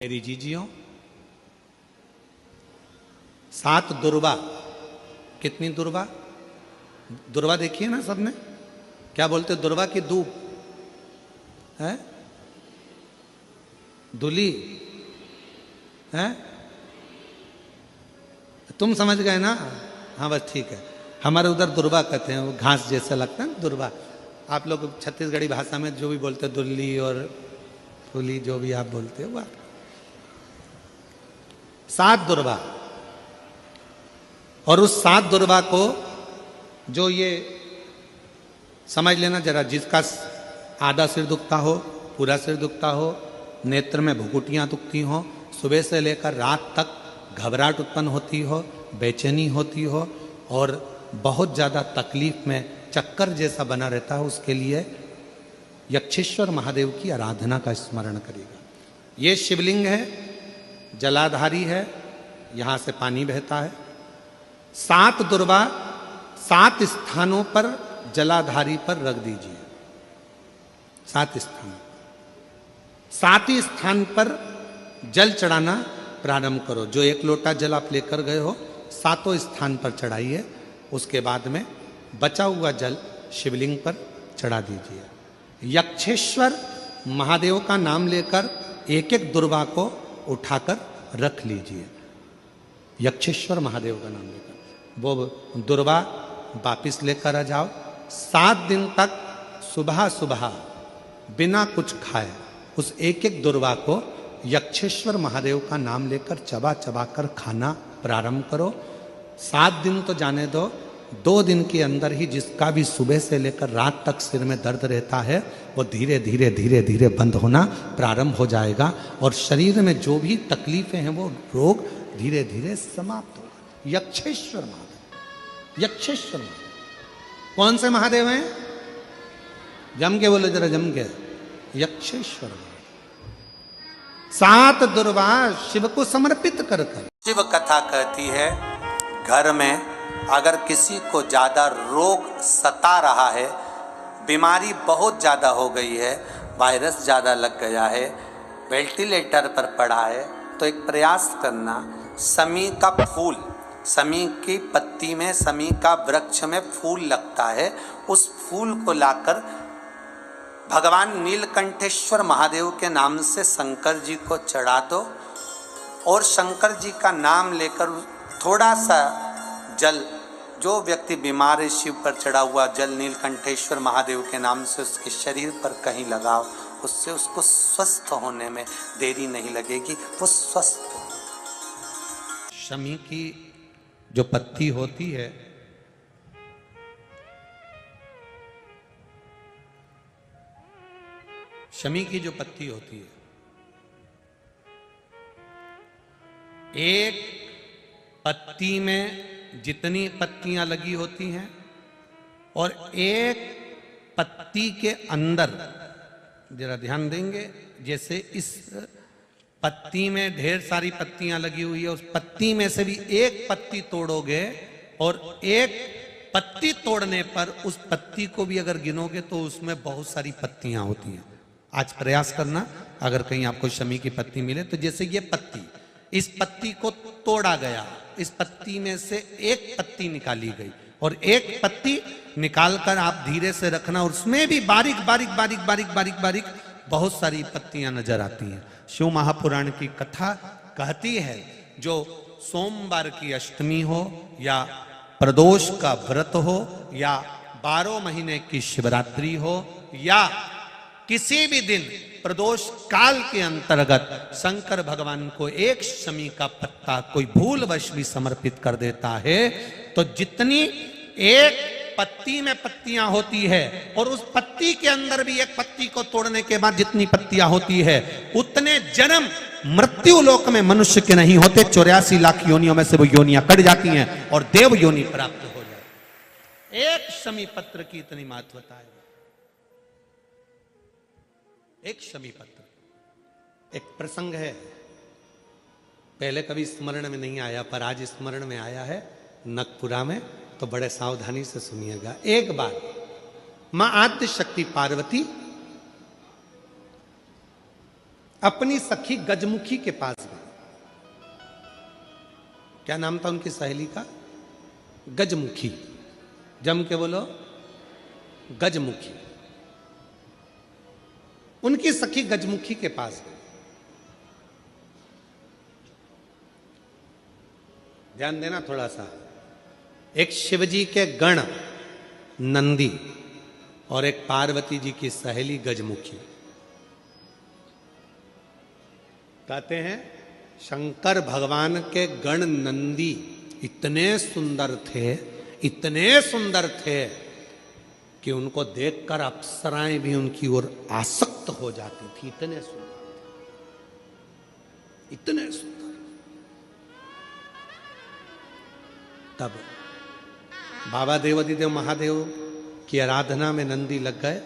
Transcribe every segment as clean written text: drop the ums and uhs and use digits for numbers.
मेरी जीजियों, 7 दुर्वा। कितनी दुर्वा? दुर्वा देखिए ना सबने, क्या बोलते दुर्वा की दूब है, दुली है। तुम समझ गए ना? हाँ बस ठीक है। हमारे उधर दुर्वा कहते हैं, वो घास जैसा लगता है दुर्वा। आप लोग छत्तीसगढ़ी भाषा में जो भी बोलते हैं दुल्ली और फूली, जो भी आप बोलते हो, 7 दुर्वा। और उस 7 दुर्वा को जो ये समझ लेना जरा, जिसका आधा सिर दुखता हो, पूरा सिर दुखता हो, नेत्र में भुकुटियां दुखती हो, सुबह से लेकर रात तक घबराहट उत्पन्न होती हो, बेचैनी होती हो और बहुत ज़्यादा तकलीफ में चक्कर जैसा बना रहता है, उसके लिए यक्षेश्वर महादेव की आराधना का स्मरण करेगा। ये शिवलिंग है, जलाधारी है, यहाँ से पानी बहता है। 7 दुर्वा 7 स्थानों पर जलाधारी पर रख दीजिए। 7 स्थान, 7 ही स्थान पर जल चढ़ाना प्रारंभ करो। जो 1 लोटा जल आप लेकर गए हो, 7 स्थान पर चढ़ाइए। उसके बाद में बचा हुआ जल शिवलिंग पर चढ़ा दीजिए। यक्षेश्वर महादेव का नाम लेकर एक एक दुर्वा को उठाकर रख लीजिए। यक्षेश्वर महादेव का नाम लेकर वो दुर्वा वापिस लेकर आ जाओ। 7 दिन तक सुबह सुबह बिना कुछ खाए उस एक एक दुर्वा को यक्षेश्वर महादेव का नाम लेकर चबा चबा कर खाना प्रारंभ करो। 7 दिन तो जाने दो, 2 दिन के अंदर ही जिसका भी सुबह से लेकर रात तक सिर में दर्द रहता है, वो धीरे धीरे धीरे धीरे बंद होना प्रारंभ हो जाएगा और शरीर में जो भी तकलीफें हैं वो रोग धीरे धीरे समाप्त होगा। यक्षेश्वर महादेव, यक्षेश्वर महादेव। कौन से महादेव हैं? जम के बोलो जरा, जम के। यक्षेश्वर महादेव। 7 दुर्वा शिव को समर्पित कर कर। शिव कथा कहती है, घर में अगर किसी को ज़्यादा रोग सता रहा है, बीमारी बहुत ज़्यादा हो गई है, वायरस ज़्यादा लग गया है, वेंटिलेटर पर पड़ा है, तो एक प्रयास करना, समी का फूल, समी की पत्ती में, समी का वृक्ष में फूल लगता है, उस फूल को लाकर भगवान नीलकंठेश्वर महादेव के नाम से शंकर जी को चढ़ा दो और शंकर जी का नाम लेकर थोड़ा सा जल, जो व्यक्ति बीमार है, शिव पर चढ़ा हुआ जल नीलकंठेश्वर महादेव के नाम से उसके शरीर पर कहीं लगाओ। उससे उसको स्वस्थ होने में देरी नहीं लगेगी, वो स्वस्थ हो। शमी की जो पत्ती होती है, शमी की जो पत्ती होती है, एक पत्ती में जितनी पत्तियां लगी होती हैं और एक पत्ती के अंदर, जरा ध्यान देंगे, जैसे इस पत्ती में ढेर सारी पत्तियां लगी हुई है, उस पत्ती में से भी एक पत्ती तोड़ोगे और एक पत्ती तोड़ने पर उस पत्ती को भी अगर गिनोगे तो उसमें बहुत सारी पत्तियां होती हैं। आज प्रयास करना, अगर कहीं आपको शमी की पत्ती मिले तो जैसे ये पत्ती, इस पत्ती को तोड़ा गया, इस पत्ती में से एक पत्ती निकाली गई और एक पत्ती निकालकर आप धीरे से रखना, और उसमें भी बारीक बारीक बारीक बारीक बारीक बारीक बहुत सारी पत्तियां नजर आती हैं। शिव महापुराण की कथा कहती है, जो सोमवार की अष्टमी हो या प्रदोष का व्रत हो या 12 महीने की शिवरात्रि हो या किसी भी दिन प्रदोष काल के अंतर्गत शंकर भगवान को एक शमी का पत्ता कोई भूलवश भी समर्पित कर देता है, तो जितनी एक पत्ती में पत्तियां होती है और उस पत्ती के अंदर भी एक पत्ती को तोड़ने के बाद जितनी पत्तियां होती है, उतने जन्म मृत्यु लोक में मनुष्य के नहीं होते। 84 लाख योनियों में से वो योनियां कट जाती हैं और देव योनि प्राप्त हो जाती। एक शमी पत्र की इतनी महत्वता है। एक शमी पत्र। एक प्रसंग है, पहले कभी स्मरण में नहीं आया पर आज स्मरण में आया है, नगपुरा में, तो बड़े सावधानी से सुनिएगा। एक बार मां आद्य शक्ति पार्वती अपनी सखी गजमुखी के पास गए। क्या नाम था उनकी सहेली का? गजमुखी। जम के बोलो, गजमुखी। उनकी सखी गजमुखी के पास गए। ध्यान देना थोड़ा सा। एक शिवजी के गण नंदी और एक पार्वती जी की सहेली गजमुखी। कहते हैं शंकर भगवान के गण नंदी इतने सुंदर थे, इतने सुंदर थे कि उनको देखकर अप्सराएं भी उनकी ओर आसक्त हो जाती थी। इतने सुंदर थे, इतने सुंदर। तब बाबा देवादिदेव महादेव की आराधना में नंदी लग गए।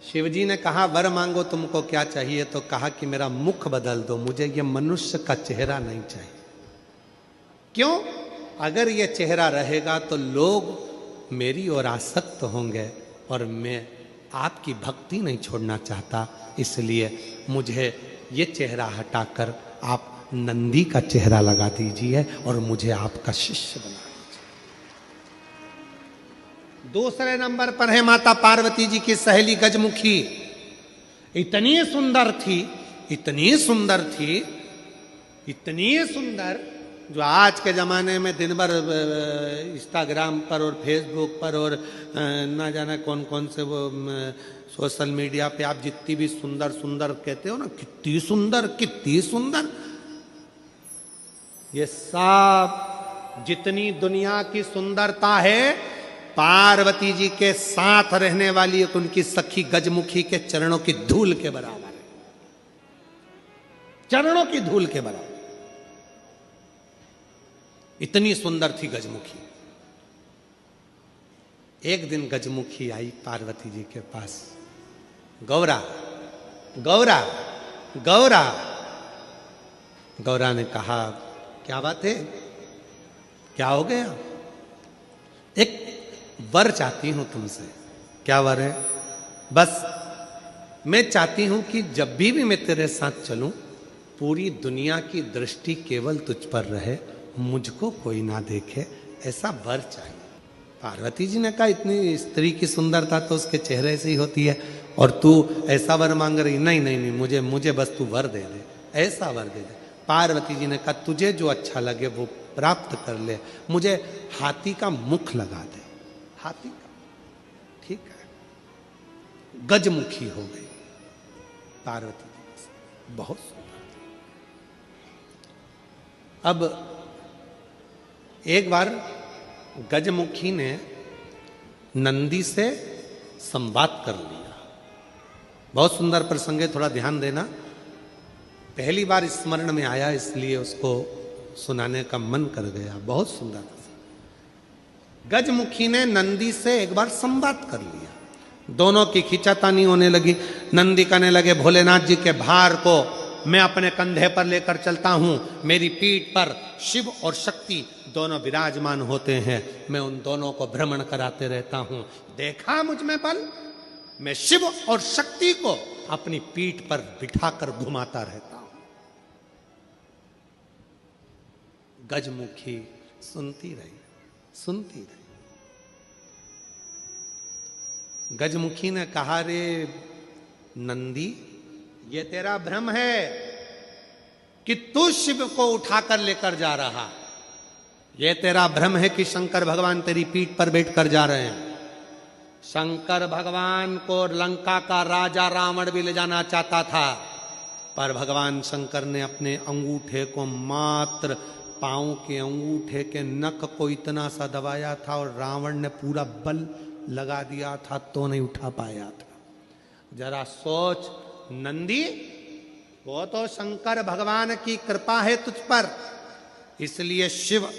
शिवजी ने कहा वर मांगो, तुमको क्या चाहिए? तो कहा कि मेरा मुख बदल दो, मुझे ये मनुष्य का चेहरा नहीं चाहिए। क्यों? अगर ये चेहरा रहेगा तो लोग मेरी ओर आसक्त होंगे और मैं आपकी भक्ति नहीं छोड़ना चाहता, इसलिए मुझे ये चेहरा हटाकर आप नंदी का चेहरा लगा दीजिए और मुझे आपका शिष्य बना दीजिए। दूसरे नंबर पर है माता पार्वती जी की सहेली गजमुखी। इतनी सुंदर थी, इतनी सुंदर थी, इतनी सुंदर, जो आज के ज़माने में दिन भर इंस्टाग्राम पर और फेसबुक पर और ना जाने कौन कौन से वो सोशल मीडिया पे आप जितनी भी सुंदर सुंदर कहते हो ना, कितनी सुंदर, कितनी सुंदर, ये सब जितनी दुनिया की सुंदरता है पार्वती जी के साथ रहने वाली एक उनकी सखी गजमुखी के चरणों की धूल के बराबर है। चरणों की धूल के बराबर। इतनी सुंदर थी गजमुखी। एक दिन गजमुखी आई पार्वती जी के पास। गौरा, गौरा, गौरा। गौरा ने कहा क्या बात है, क्या हो गया? एक वर चाहती हूं तुमसे। क्या वर है? बस मैं चाहती हूं कि जब भी मैं तेरे साथ चलूं पूरी दुनिया की दृष्टि केवल तुझ पर रहे, मुझको कोई ना देखे, ऐसा वर चाहिए। पार्वती जी ने कहा इतनी स्त्री की सुंदरता तो उसके चेहरे से ही होती है और तू ऐसा वर मांग रही? नहीं नहीं नहीं, मुझे बस तू वर दे दे, ऐसा वर दे दे। पार्वती जी ने कहा तुझे जो अच्छा लगे वो प्राप्त कर ले, मुझे हाथी का मुख लगा दे। हाथी का, ठीक है। गजमुखी हो गई पार्वती जी, बहुत सुंदर। अब एक बार गजमुखी ने नंदी से संवाद कर लिया। बहुत सुंदर प्रसंग है, थोड़ा ध्यान देना। पहली बार स्मरण में आया इसलिए उसको सुनाने का मन कर गया। बहुत सुंदर। गजमुखी ने नंदी से एक बार संवाद कर लिया। दोनों की खींचातानी होने लगी। नंदी कहने लगे भोलेनाथ जी के भार को मैं अपने कंधे पर लेकर चलता हूं, मेरी पीठ पर शिव और शक्ति दोनों विराजमान होते हैं, मैं उन दोनों को भ्रमण कराते रहता हूं। देखा मुझ में बल, मैं शिव और शक्ति को अपनी पीठ पर बिठाकर घुमाता रहता हूं। गजमुखी सुनती रही, सुनती रही। गजमुखी ने कहा रे नंदी, ये तेरा भ्रम है कि तू शिव को उठाकर लेकर जा रहा। ये तेरा भ्रम है कि शंकर भगवान तेरी पीठ पर बैठकर जा रहे हैं। शंकर भगवान को लंका का राजा रावण भी ले जाना चाहता था, पर भगवान शंकर ने अपने अंगूठे को, मात्र पांव के अंगूठे के नख को इतना सा दबाया था और रावण ने पूरा बल लगा दिया था तो नहीं उठा पाया था। जरा सोच नंदी, वो तो शंकर भगवान की कृपा है तुझ पर, इसलिए शिव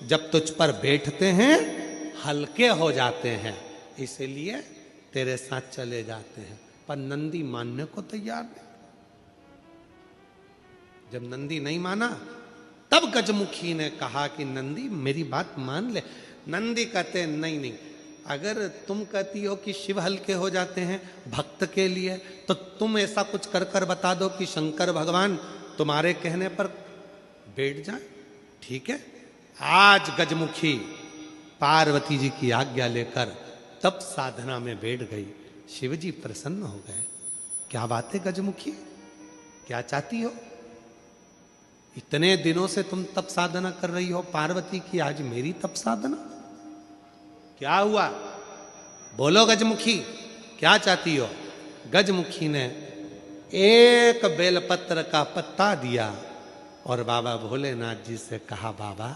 जब तुझ पर बैठते हैं हल्के हो जाते हैं, इसलिए तेरे साथ चले जाते हैं। पर नंदी मानने को तैयार नहीं। जब नंदी नहीं माना तब गजमुखी ने कहा कि नंदी मेरी बात मान ले। नंदी कहते नहीं नहीं, अगर तुम कहती हो कि शिव हल्के हो जाते हैं भक्त के लिए, तो तुम ऐसा कुछ कर कर बता दो कि शंकर भगवान तुम्हारे कहने पर बैठ जाए। ठीक है, आज गजमुखी पार्वती जी की आज्ञा लेकर तप साधना में बैठ गई। शिव जी प्रसन्न हो गए। क्या बात है गजमुखी, क्या चाहती हो? इतने दिनों से तुम तप साधना कर रही हो पार्वती की, आज मेरी तप साधना? क्या हुआ? बोलो गजमुखी, क्या चाहती हो? गजमुखी ने एक बेलपत्र का पत्ता दिया और बाबा भोलेनाथ जी से कहा, बाबा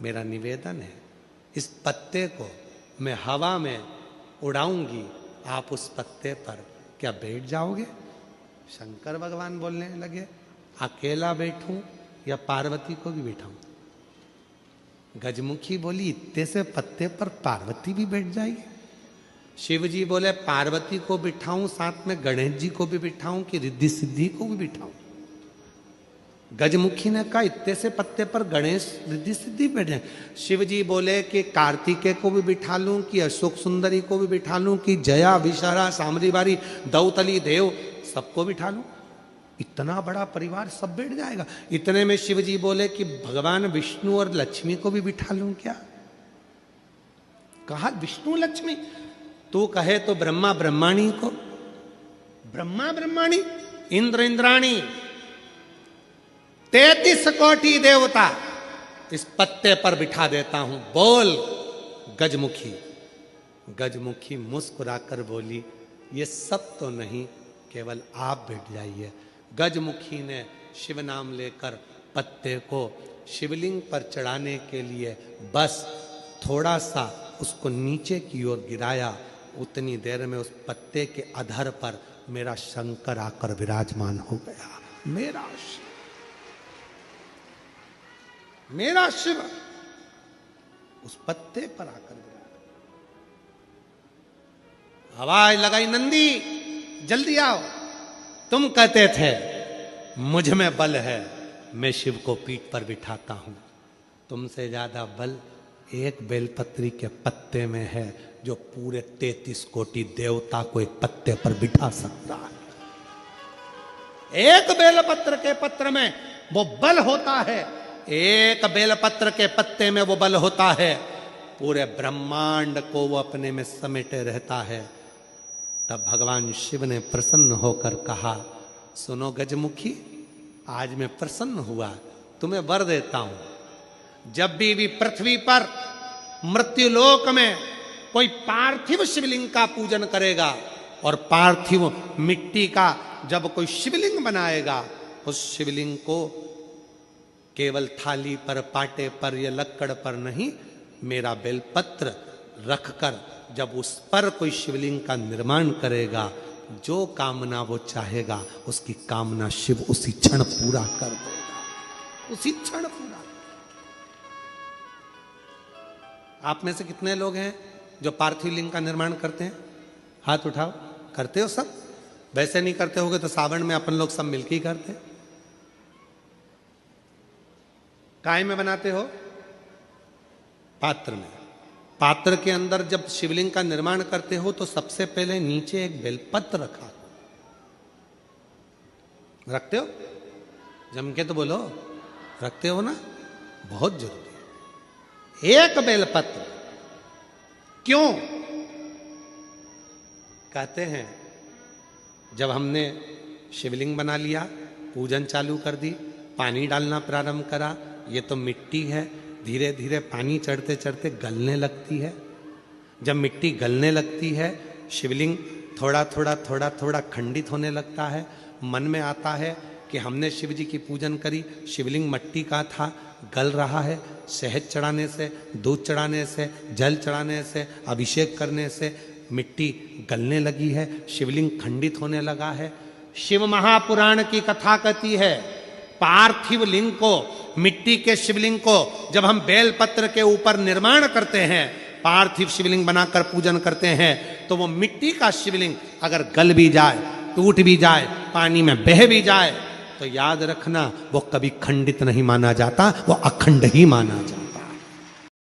मेरा निवेदन है, इस पत्ते को मैं हवा में उड़ाऊंगी, आप उस पत्ते पर क्या बैठ जाओगे? शंकर भगवान बोलने लगे, अकेला बैठूं या पार्वती को भी बैठाऊं? गजमुखी बोली, इतने से पत्ते पर पार्वती भी बैठ जाएगी? शिव जी बोले, पार्वती को बिठाऊं, साथ में गणेश जी को भी बिठाऊं कि रिद्धि सिद्धि को भी बिठाऊं? गजमुखी ने कहा, इतने से पत्ते पर गणेश रिद्धि सिद्धि बैठ जाए। शिव जी बोले कि कार्तिकेय को भी बिठा लूं, कि अशोक सुंदरी को भी बिठा लूं, कि जया विशारा सामरी बारी दौतली देव सबको बिठा लूं? इतना बड़ा परिवार सब बैठ जाएगा? इतने में शिव जी बोले कि भगवान विष्णु और लक्ष्मी को भी बिठा लूं क्या? कहा, विष्णु लक्ष्मी? तू कहे तो ब्रह्मा ब्रह्माणी को, ब्रह्मा ब्रह्माणी, इंद्र इंद्राणी, 33 कोटि देवता इस पत्ते पर बिठा देता हूं, बोल गजमुखी। गजमुखी मुस्कुराकर बोली, ये सब तो नहीं, केवल आप बैठ जाइए। गजमुखी ने शिव नाम लेकर पत्ते को शिवलिंग पर चढ़ाने के लिए बस थोड़ा सा उसको नीचे की ओर गिराया। उतनी देर में उस पत्ते के अधर पर मेरा शंकर आकर विराजमान हो गया। मेरा शिव उस पत्ते पर आकर विराजमान। आवाज लगाई, नंदी जल्दी आओ। तुम कहते थे मुझ में बल है, मैं शिव को पीठ पर बिठाता हूं। तुमसे ज्यादा बल एक बेलपत्री के पत्ते में है, जो पूरे 33 कोटि देवता को एक पत्ते पर बिठा सकता है। एक बेलपत्र के पत्र में वो बल होता है, एक बेलपत्र के पत्ते में वो बल होता है, पूरे ब्रह्मांड को वो अपने में समेटे रहता है। तब भगवान शिव ने प्रसन्न होकर कहा, सुनो गजमुखी, आज मैं प्रसन्न हुआ, तुम्हें वर देता हूं। जब भी पृथ्वी पर मृत्युलोक में कोई पार्थिव शिवलिंग का पूजन करेगा और पार्थिव मिट्टी का जब कोई शिवलिंग बनाएगा, उस शिवलिंग को केवल थाली पर, पाटे पर या लक्कड़ पर नहीं, मेरा बेलपत्र रखकर जब उस पर कोई शिवलिंग का निर्माण करेगा, जो कामना वो चाहेगा उसकी कामना शिव उसी क्षण पूरा कर देगा, उसी क्षण पूरा। आप में से कितने लोग हैं जो पार्थिव लिंग का निर्माण करते हैं? हाथ उठाओ। करते हो सब? वैसे नहीं करते होगे तो सावन में अपन लोग सब मिलकर ही करते हैं। काय में बनाते हो? पात्र में। पात्र के अंदर जब शिवलिंग का निर्माण करते हो तो सबसे पहले नीचे एक बेलपत्र रखा, रखते हो? जम के तो बोलो, रखते हो ना? बहुत जरूरी है एक बेलपत्र। क्यों? कहते हैं जब हमने शिवलिंग बना लिया, पूजन चालू कर दी, पानी डालना प्रारंभ करा, ये तो मिट्टी है, धीरे धीरे पानी चढ़ते चढ़ते गलने लगती है। जब मिट्टी गलने लगती है, शिवलिंग थोड़ा थोड़ा खंडित होने लगता है। मन में आता है कि हमने शिव जी की पूजन करी, शिवलिंग मिट्टी का था, गल रहा है। शहद चढ़ाने से, दूध चढ़ाने से, जल चढ़ाने से, अभिषेक करने से मिट्टी गलने लगी है, शिवलिंग खंडित होने लगा है। शिव महापुराण की कथा कहती है, पार्थिव लिंग को, मिट्टी के शिवलिंग को जब हम बेलपत्र के ऊपर निर्माण करते हैं, पार्थिव शिवलिंग बनाकर पूजन करते हैं, तो वो मिट्टी का शिवलिंग अगर गल भी जाए, टूट भी जाए, पानी में बह भी जाए, तो याद रखना वो कभी खंडित नहीं माना जाता, वो अखंड ही माना जाता।